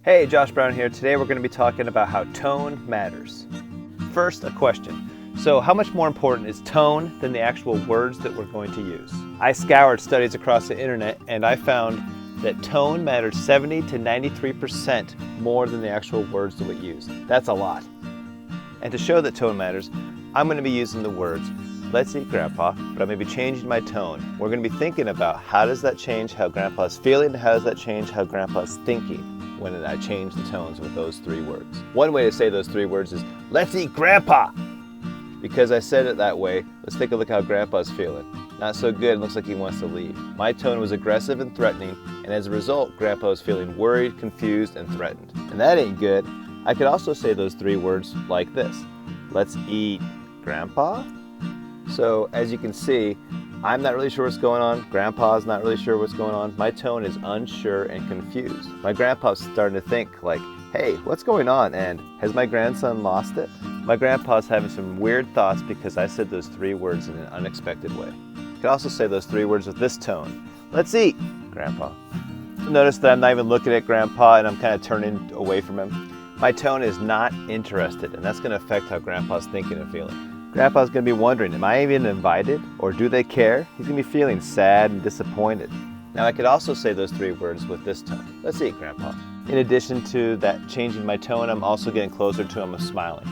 Hey, Josh Brown here. Today we're going to be talking about how tone matters. First, a question. So how much more important is tone than the actual words that we're going to use? I scoured studies across the internet and I found that tone matters 70 to 93% more than the actual words that we use. That's a lot. And to show that tone matters, I'm going to be using the words, "Let's eat Grandpa," but I'm going to be changing my tone. We're going to be thinking about how does that change how Grandpa's feeling, and how does that change how Grandpa's thinking when I change the tones with those three words. One way to say those three words is, "Let's eat Grandpa." Because I said it that way, let's take a look how Grandpa's feeling. Not so good, looks like he wants to leave. My tone was aggressive and threatening, and as a result, Grandpa was feeling worried, confused, and threatened. And that ain't good. I could also say those three words like this. "Let's eat Grandpa." So as you can see, I'm not really sure what's going on. Grandpa's not really sure what's going on. My tone is unsure and confused. My grandpa's starting to think like, hey, what's going on? And has my grandson lost it? My grandpa's having some weird thoughts because I said those three words in an unexpected way. You could also say those three words with this tone. "Let's eat, Grandpa." Notice that I'm not even looking at Grandpa and I'm kind of turning away from him. My tone is not interested, and that's going to affect how Grandpa's thinking and feeling. Grandpa's going to be wondering, am I even invited? Or do they care? He's going to be feeling sad and disappointed. Now I could also say those three words with this tone. "Let's eat, Grandpa." In addition to that changing my tone, I'm also getting closer to him with smiling.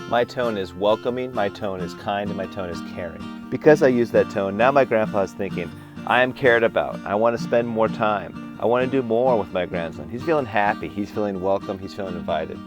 My tone is welcoming, my tone is kind, and my tone is caring. Because I use that tone, now my grandpa is thinking, I am cared about. I want to spend more time. I want to do more with my grandson. He's feeling happy. He's feeling welcome. He's feeling invited.